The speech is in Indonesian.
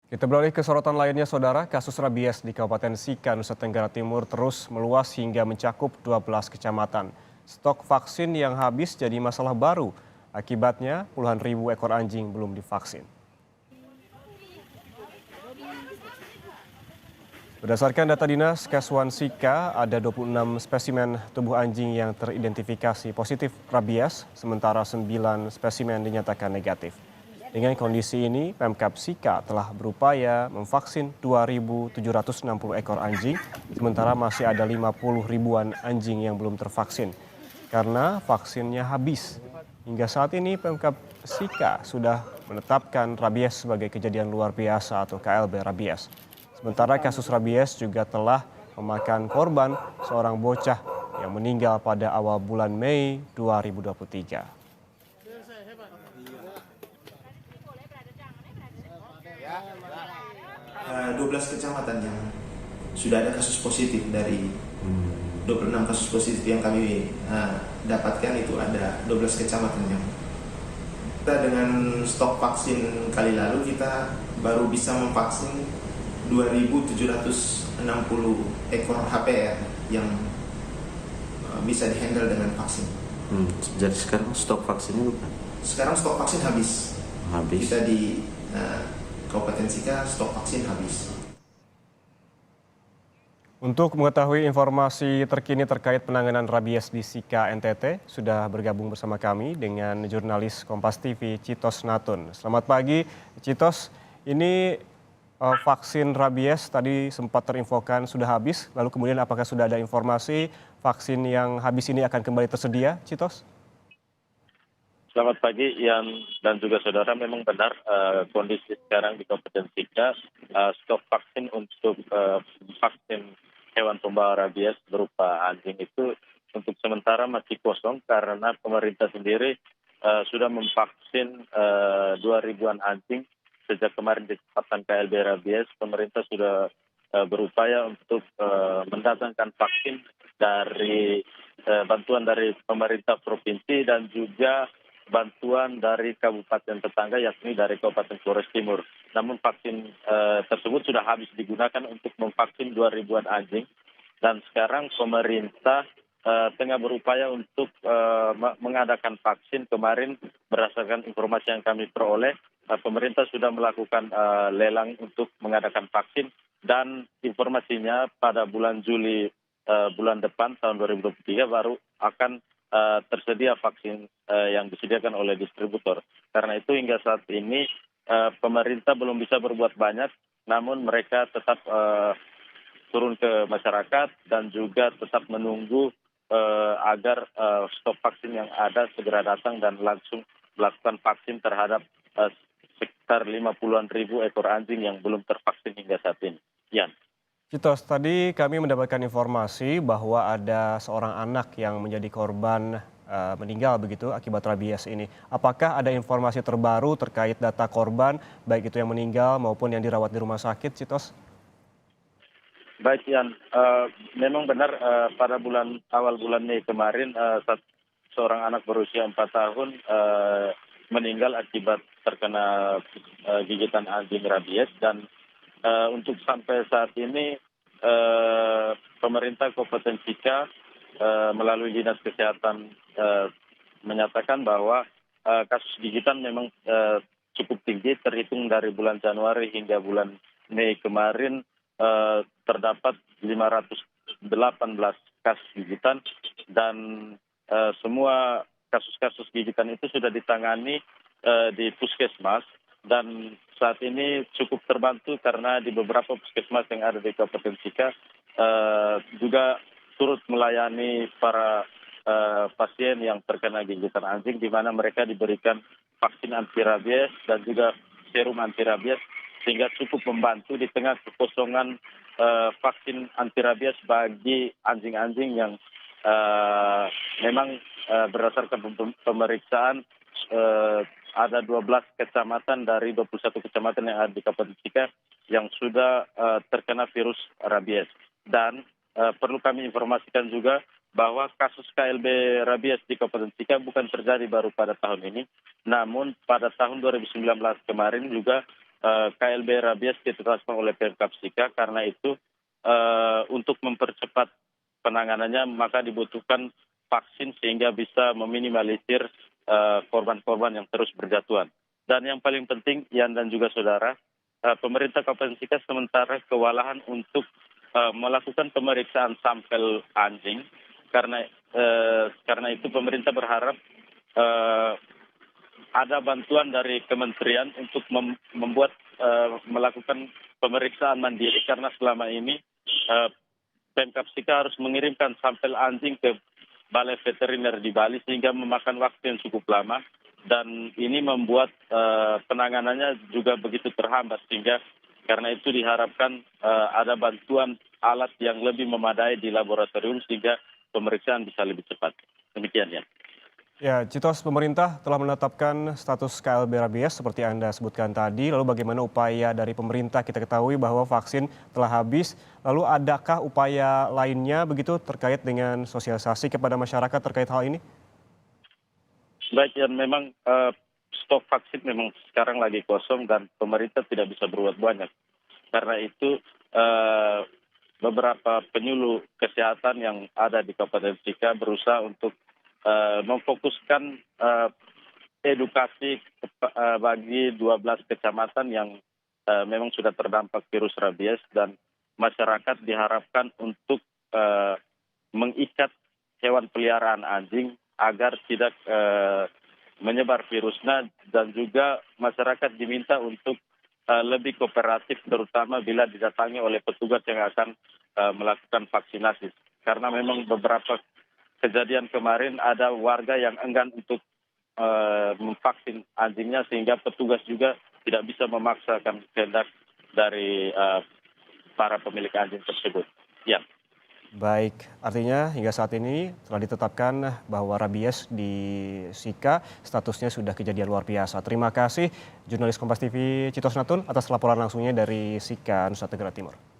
Kita beralih ke sorotan lainnya, Saudara. Kasus rabies di Kabupaten Sika, Nusa Tenggara Timur terus meluas hingga mencakup 12 kecamatan. Stok vaksin yang habis jadi masalah baru. Akibatnya, puluhan ribu ekor anjing belum divaksin. Berdasarkan data Dinas Keswan Sika, ada 26 spesimen tubuh anjing yang teridentifikasi positif rabies, sementara 9 spesimen dinyatakan negatif. Dengan kondisi ini, Pemkab Sika telah berupaya memvaksin 2.760 ekor anjing, sementara masih ada 50 ribuan anjing yang belum tervaksin. Karena vaksinnya habis. Hingga saat ini Pemkab Sika sudah menetapkan rabies sebagai kejadian luar biasa atau KLB rabies. Sementara kasus rabies juga telah memakan korban seorang bocah yang meninggal pada awal bulan Mei 2023. 12 kecamatan yang sudah ada kasus positif. Dari 26 kasus positif yang kami dapatkan, itu ada 12 kecamatan yang kita dengan stok vaksin kali lalu kita baru bisa memvaksin 2.760 ekor HPR yang bisa dihandle dengan vaksin. Jadi sekarang stok vaksinnya bukan? Sekarang stok vaksin habis. Kita di Kabupaten Sika stok vaksin habis. Untuk mengetahui informasi terkini terkait penanganan rabies di Sika NTT, sudah bergabung bersama kami dengan jurnalis Kompas TV Citos Natun. Selamat pagi Citos, ini vaksin rabies tadi sempat terinfokan sudah habis, lalu kemudian apakah sudah ada informasi vaksin yang habis ini akan kembali tersedia, Citos? Selamat pagi, Ian dan juga saudara. Memang benar kondisi sekarang di Kabupaten Sika, stok vaksin untuk vaksin hewan pembawa rabies berupa anjing itu untuk sementara masih kosong karena pemerintah sendiri sudah memvaksin 2.000-an anjing. Sejak kemarin ditetapkan KLB rabies, pemerintah sudah berupaya untuk mendatangkan vaksin dari bantuan dari pemerintah provinsi dan juga bantuan dari kabupaten tetangga, yakni dari Kabupaten Flores Timur. Namun vaksin tersebut sudah habis digunakan untuk memvaksin 2.000-an anjing, dan sekarang pemerintah tengah berupaya untuk mengadakan vaksin. Kemarin berdasarkan informasi yang kami peroleh, pemerintah sudah melakukan lelang untuk mengadakan vaksin, dan informasinya pada bulan Juli bulan depan tahun 2023 baru akan tersedia vaksin yang disediakan oleh distributor. Karena itu hingga saat ini pemerintah belum bisa berbuat banyak, namun mereka tetap turun ke masyarakat dan juga tetap menunggu agar stok vaksin yang ada segera datang dan langsung melakukan vaksin terhadap sekitar 50-an ribu ekor anjing yang belum tervaksin hingga saat ini. Yan. Citos, tadi kami mendapatkan informasi bahwa ada seorang anak yang menjadi korban meninggal begitu akibat rabies ini. Apakah ada informasi terbaru terkait data korban, baik itu yang meninggal maupun yang dirawat di rumah sakit, Citos? Baik, Yan. Memang benar pada awal bulan Mei kemarin seorang anak berusia 4 tahun meninggal akibat terkena gigitan anjing rabies, dan untuk sampai saat ini pemerintah Kabupaten Sika melalui Dinas Kesehatan menyatakan bahwa kasus gigitan memang cukup tinggi. Terhitung dari bulan Januari hingga bulan Mei kemarin terdapat 518 kasus gigitan, dan semua kasus-kasus gigitan itu sudah ditangani di puskesmas, dan saat ini cukup terbantu karena di beberapa puskesmas yang ada di Kabupaten Sika juga turut melayani para pasien yang terkena gigitan anjing, di mana mereka diberikan vaksin anti rabies dan juga serum anti rabies, sehingga cukup membantu di tengah kekosongan vaksin anti rabies bagi anjing-anjing yang memang berdasarkan pemeriksaan ada 12 kecamatan dari 21 kecamatan yang ada di Kabupaten Sika yang sudah terkena virus rabies. Dan perlu kami informasikan juga bahwa kasus KLB rabies di Kabupaten Sika bukan terjadi baru pada tahun ini, namun pada tahun 2019 kemarin juga KLB rabies ditetapkan oleh Pemkab Sika. Karena itu untuk mempercepat penanganannya maka dibutuhkan vaksin sehingga bisa meminimalisir korban-korban yang terus berjatuhan. Dan yang paling penting, Ian dan juga saudara, pemerintah Kabupaten Sika sementara kewalahan untuk melakukan pemeriksaan sampel anjing. Karena itu pemerintah berharap ada bantuan dari kementerian untuk melakukan pemeriksaan mandiri, karena selama ini Pemkab Sika harus mengirimkan sampel anjing ke Balai Veteriner di Bali sehingga memakan waktu yang cukup lama, dan ini membuat penanganannya juga begitu terhambat, sehingga karena itu diharapkan ada bantuan alat yang lebih memadai di laboratorium sehingga pemeriksaan bisa lebih cepat. Demikian ya. Ya, Citos, pemerintah telah menetapkan status KLB rabies seperti Anda sebutkan tadi. Lalu bagaimana upaya dari pemerintah? Kita ketahui bahwa vaksin telah habis. Lalu adakah upaya lainnya begitu terkait dengan sosialisasi kepada masyarakat terkait hal ini? Baik, ya, memang stok vaksin memang sekarang lagi kosong dan pemerintah tidak bisa berbuat banyak. Karena itu beberapa penyuluh kesehatan yang ada di Kabupaten Sika berusaha untuk memfokuskan edukasi bagi 12 kecamatan yang memang sudah terdampak virus rabies, dan masyarakat diharapkan untuk mengikat hewan peliharaan anjing agar tidak menyebar virusnya, dan juga masyarakat diminta untuk lebih kooperatif terutama bila didatangi oleh petugas yang akan melakukan vaksinasi. Karena memang beberapa kejadian kemarin ada warga yang enggan untuk memvaksin anjingnya sehingga petugas juga tidak bisa memaksakan kehendak dari para pemilik anjing tersebut. Ya. Baik, artinya hingga saat ini telah ditetapkan bahwa rabies di Sika statusnya sudah kejadian luar biasa. Terima kasih jurnalis Kompas TV Citos Natun atas laporan langsungnya dari Sika, Nusa Tenggara Timur.